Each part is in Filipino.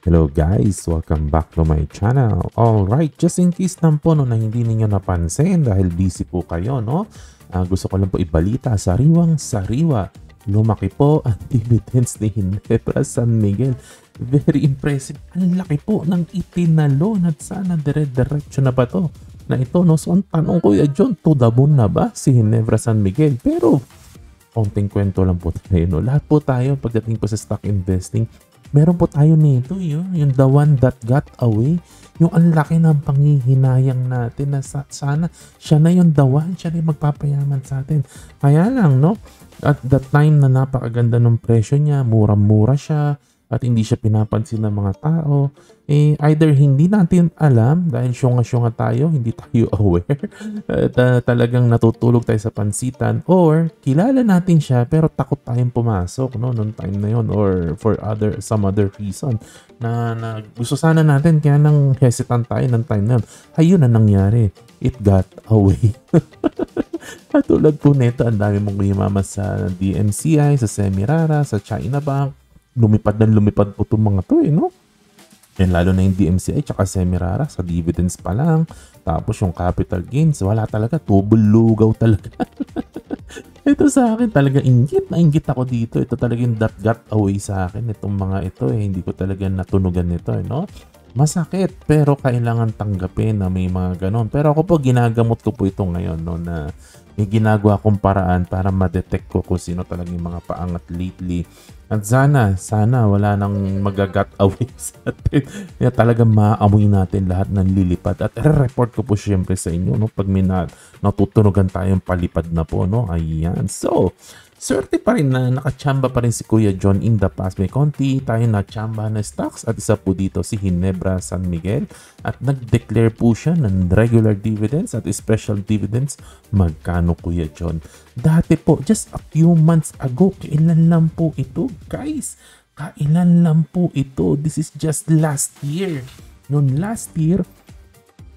Hello guys! Welcome back to my channel. Alright, just in case lang po no, na hindi ninyo napansin dahil busy po kayo, no? Gusto ko lang po ibalita, sariwang-sariwa. Lumaki po ang dividends ni Ginebra San Miguel. Very impressive. Ang laki po ng itinalon at sana dire-diretso na ba to? Na ito, no? So ang tanong ko, John, to the moon na ba si Ginebra San Miguel? Pero, konting kwento lang po tayo, no? Lahat po tayo pagdating po sa stock investing, meron po tayo nito, yung the one that got away. Yung ang laki ng panghihinayang natin na sana siya na yung the one, siya na yung magpapayaman sa atin. Kaya lang, no? At that time na napakaganda ng presyo niya, mura-mura siya, at hindi siya pinapansin ng mga tao, either hindi natin alam dahil syunga-syunga tayo, hindi tayo aware, talagang natutulog tayo sa pansitan, or kilala natin siya pero takot tayong pumasok, no, noong time na yon, or for some other reason na gusto sana natin kaya nang hesitant tayo ng time na yun. Ayun na nangyari, it got away. At tulad po nito, ang dami mong yumama sa DMCI, sa Semirara, sa China Bank. Lumipad po itong mga to, no? And lalo na yung DMCI tsaka Semirara sa dividends pa lang. Tapos yung capital gains, wala talaga. Tubulugaw talaga. Ito sa akin talaga, inggit ako dito. Ito talaga yung that got away sa akin. Itong mga ito, hindi ko talaga natunugan nito, no? Masakit, pero kailangan tanggapin na may mga ganon. Pero ako po, ginagamot ko po ito ngayon, no? Na may ginagawa kong paraan para ma-detect ko kung sino talaga yung mga paangat lately. At sana wala nang magagat away sa atin. Kaya talagang maamoy natin lahat ng lilipad. At report ko po syempre sa inyo, no? Pag may natutunugan tayong palipad na po, no? Ayan. So, swerte pa rin na nakachamba pa rin si Kuya John in the past. May konti tayo na-chamba na stocks at isa po dito si Ginebra San Miguel. At nag-declare po siya ng regular dividends at special dividends. Magkano, Kuya John? Dati po, just a few months ago, kailan lang po ito, guys? Kailan lang po ito? This is just last year. Noon last year,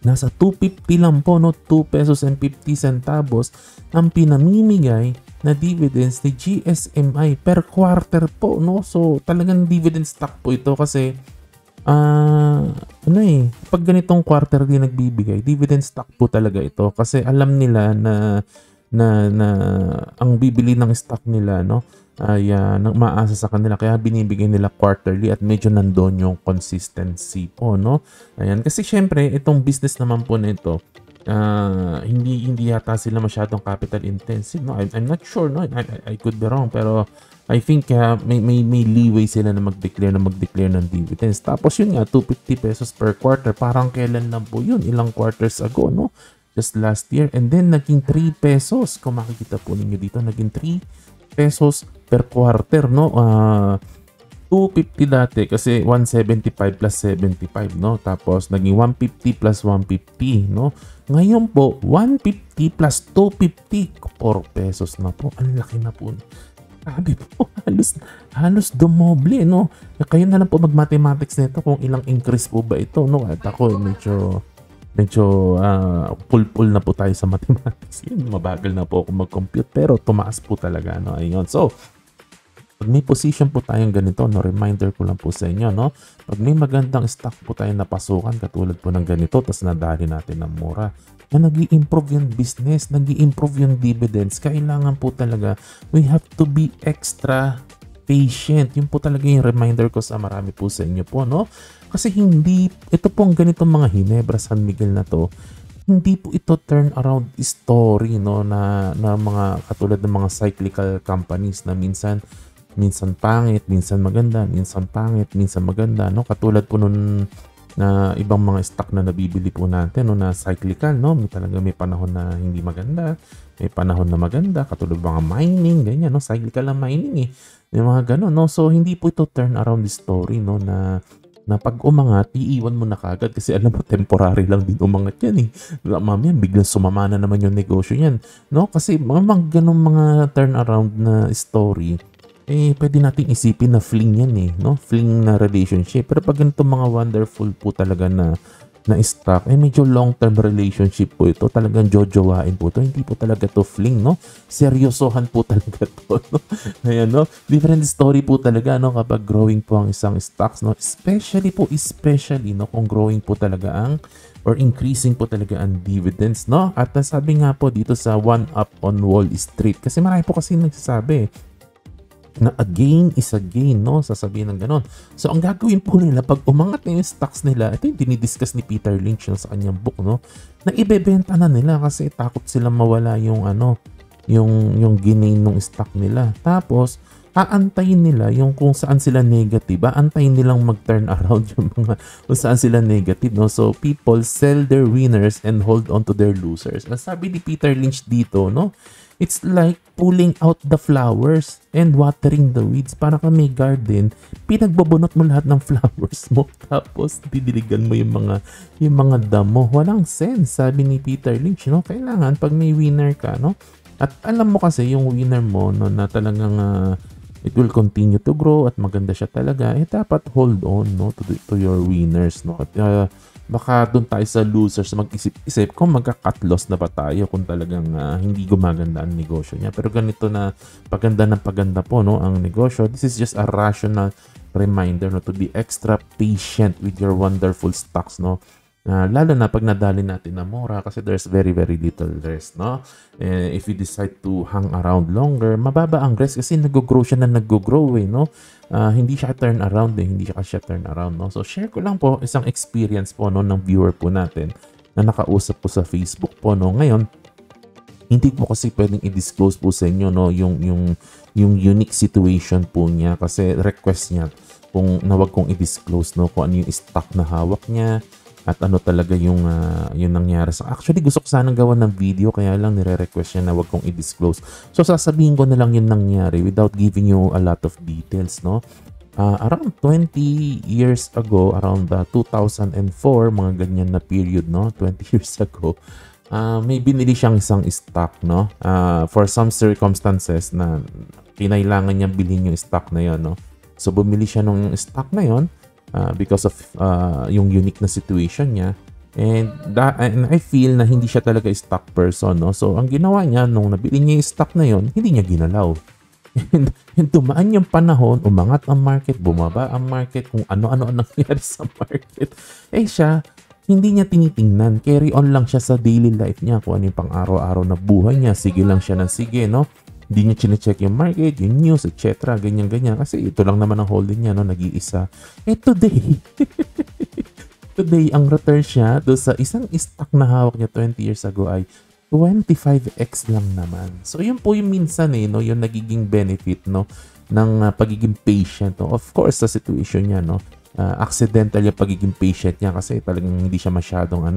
nasa 250 lang po, no? 2 pesos and 50 centavos ang pinamimigay na dividends ni GSMI per quarter po, no? So talagang dividend stock po ito kasi pag ganitong quarter din nagbibigay, dividend stock po talaga ito kasi alam nila na ang bibili ng stock nila, no, ay maasa sa kanila, kaya binibigay nila quarterly at medyo nandoon yung consistency po, no? Ayan, kasi syempre itong business naman po na ito, hindi yata sila masyadong capital intensive, no? I'm not sure, no? I could be wrong, pero I think may leeway sila na mag-declare ng dividends. Tapos yun nga, 250 pesos per quarter, parang kailan lang po yun, ilang quarters ago, no? Just last year. And then naging 3 pesos, kung makikita po ninyo dito, naging 3 pesos per quarter, no? 250 dati kasi 175 plus 75, no? Tapos naging 150 plus 150, no? Ngayon po, 150 plus 250, 4 pesos na po. Ang laki na po. Sabi po, halos dumoble, no? Kayo na lang po mag-mathematics nito kung ilang increase po ba ito, no? At ako medyo pulpul na po tayo sa mathematics. Mabagal na po ako mag-compute, pero tumaas po talaga, no? Ayun. So, pag may position po tayong ganito, no, reminder ko lang po sa inyo, no? Pag may magandang stock po tayong napasukan, katulad po ng ganito, tapos nadali natin ng mura, na nag-i-improve yung business, nag-i-improve yung dividends, kailangan po talaga, we have to be extra patient. Yun po talaga yung reminder ko sa marami po sa inyo po, no? Kasi ito pong ganitong mga Ginebra San Miguel na to, hindi po ito turnaround story, no, na mga katulad ng mga cyclical companies na minsan pangit, minsan maganda, minsan pangit, minsan maganda, no? Katulad po nun na ibang mga stock na nabibili po natin, no, na cyclical, no? May panahon na hindi maganda, may panahon na maganda, katulad mga mining, ganyan, no? Cyclical ang mining, yung mga ganun, no? So hindi po ito turnaround story, no, na pag umangat, iiwan mo na kagad kasi alam mo, temporary lang din umangat yan, mamaya biglang sumama na naman yung negosyo yan, no? Kasi mga ganun mga turnaround na story, pwede nating isipin na fling yan, no? Fling na relationship. Pero pag ganito mga wonderful po talaga na na stock, eh medyo long-term relationship po ito. Talagang jojowain po ito. Hindi po talaga to fling, no? Seryosohan po talaga to, no? Ayan, no? Different story po talaga, no? Kapag growing po ang isang stocks, no? Especially, no? Kung growing po talaga ang or increasing po talaga ang dividends, no? At sabi nga po dito sa One Up on Wall Street, kasi marami po kasi nagsasabi, na a gain is a gain, no? Sasabihin ng ganon. So, ang gagawin po nila, pag umangat na yung stocks nila, ito yung dinidiscuss ni Peter Lynch sa kanyang book, no? Na ibebenta na nila kasi takot silang mawala yung yung ginain ng stock nila. Tapos, aantayin nila yung kung saan sila negative, aantayin nilang mag-turn around yung mga kung saan sila negative, no? So, people sell their winners and hold on to their losers. Ang sabi ni Peter Lynch dito, no? It's like pulling out the flowers and watering the weeds. Para ka may garden, pinagbabunot mo lahat ng flowers mo. Tapos, didiligan mo yung mga damo. Walang sense, sabi ni Peter Lynch, no? Kailangan, pag may winner ka, no? At alam mo kasi, yung winner mo, no, na talagang it will continue to grow at maganda siya talaga, eh dapat hold on, no, to your winners, no? At baka doon tayo sa losers mag-isip-isip kung magka-cut loss na ba tayo kung talagang hindi gumaganda ang negosyo niya. Pero ganito na paganda po, no, ang negosyo. This is just a rational reminder, no, to be extra patient with your wonderful stocks, no. Lalo na pag nadali natin na mura kasi there's very little risk, no? If you decide to hang around longer, mababa ang risk kasi nag-grow siya na nag-grow, no? Hindi siya turn around, hindi siya turn around, no? So share ko lang po isang experience po, no, ng viewer po natin na nakausap po sa Facebook po, no? Ngayon, hindi po kasi pwedeng i-disclose po sa inyo, no, yung unique situation po niya kasi request niya kung nawag kong i-disclose, no, kung ano yung stock na hawak niya at ano talaga yung nangyari sa... Actually, gusto ko sanang gawa ng video kaya lang nire-request niya na wag kong i-disclose. So, sasabihin ko na lang yung nangyari without giving you a lot of details, no? Around 20 years ago, around 2004, mga ganyan na period, no? 20 years ago, may binili siyang isang stock, no? For some circumstances na kinailangan niya bilhin yung stock na yon, no? So, bumili siya ng stock na yon because of yung unique na situation niya. And I feel na hindi siya talaga stock person, no? So, ang ginawa niya nung nabili niya yung stock na yon, hindi niya ginalaw. And tumaan yung panahon, umangat ang market, bumaba ang market, kung ano-ano ang nangyari sa market. Eh siya, hindi niya tinitingnan. Carry on lang siya sa daily life niya. Kung ano yung pang-araw-araw na buhay niya, sige lang siya ng sige, no? Hindi niya chinecheck yung market, yung news, etc. Ganyan-ganyan. Kasi ito lang naman ang holding niya, no? Nag-iisa. Eh today, ang return siya doon sa isang stock na hawak niya 20 years ago ay 25x lang naman. So yun po yung minsan, no? Yung nagiging benefit, no, ng pagiging patient, no? Of course, sa situation niya, no? Accidental yung pagiging patient niya kasi talagang hindi siya masyadong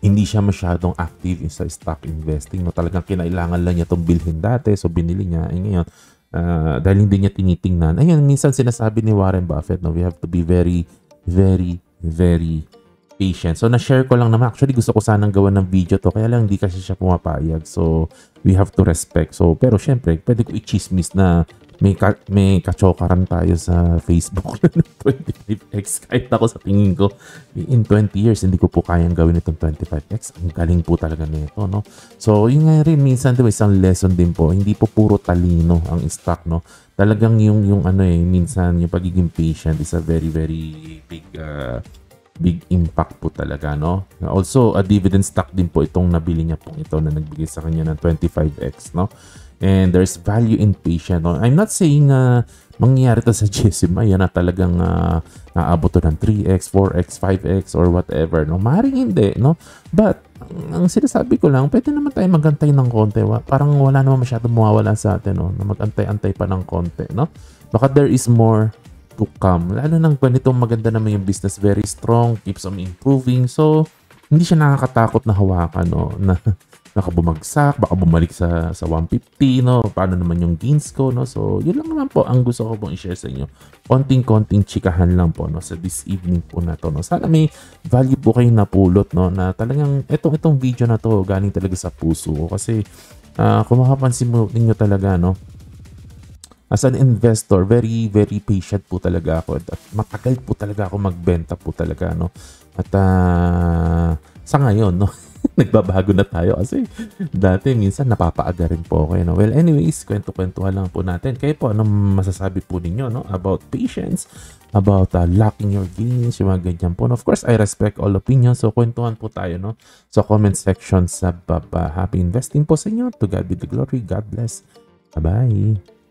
hindi siya masyadong active sa stock investing, no? Talagang kinailangan lang niya itong bilhin dati, so binili niya. Ay ngayon, dahil hindi niya tinitingnan. Ayun, minsan sinasabi ni Warren Buffett, no, we have to be very patient. So, na-share ko lang naman. Actually, gusto ko sanang gawa ng video to, kaya lang hindi kasi siya pumapayag. So, we have to respect. So, pero syempre, pwede ko i-chismis na may kachokaran tayo sa Facebook na 25x. Kahit ako sa tingin ko, in 20 years, hindi ko po kayang gawin itong 25x. Ang galing po talaga nito, no? So, yun nga rin, minsan, diba, isang lesson din po. Hindi po puro talino ang stock, no? Talagang minsan, yung pagiging patient is a very big impact po talaga, no? Also, a dividend stock din po itong nabili niya po ito na nagbigay sa kanya ng 25x, no? And there's value in patience, no? I'm not saying mangyayari to sa GSM, yan na talagang naabot to ng 3x, 4x, 5x, or whatever, no? Maaaring hindi, no? But, ang sinasabi ko lang, pwede naman tayo magantay ng konti. Parang wala naman masyadong mawawala sa atin, no? Na magantay-antay pa ng konti, no? Baka there is more to come. Lalo nang ganitong maganda naman yung business, very strong, keeps on improving. So, hindi siya nakakatakot na hawakan, no? Na nakabumagsak, baka bumalik sa 150, no? Paano naman yung gains ko, no? So, yun lang naman po ang gusto ko pong i-share sa inyo. Konting-konting chikahan lang po, no? Sa this evening po na to, no? Sana may value po kayong napulot, no? Na talagang itong video na to galing talaga sa puso ko. Kasi, kung makapansin mo ninyo talaga, no? as an investor, very, very patient po talaga ako. At matagal po talaga ako magbenta po talaga, no? At sa ngayon, no? Nagbabago na tayo kasi dati minsan napapaaga rin po ako. No? Well, anyways, kwento-kwentuhan lang po natin. Kayo po, anong masasabi po ninyo, no? About patience, about locking your gains, yung mga ganyan po. And of course, I respect all opinions. So, kwentuhan po tayo, no? So, comment section sa baba. Happy investing po sa inyo. To God be the glory. God bless. Bye-bye.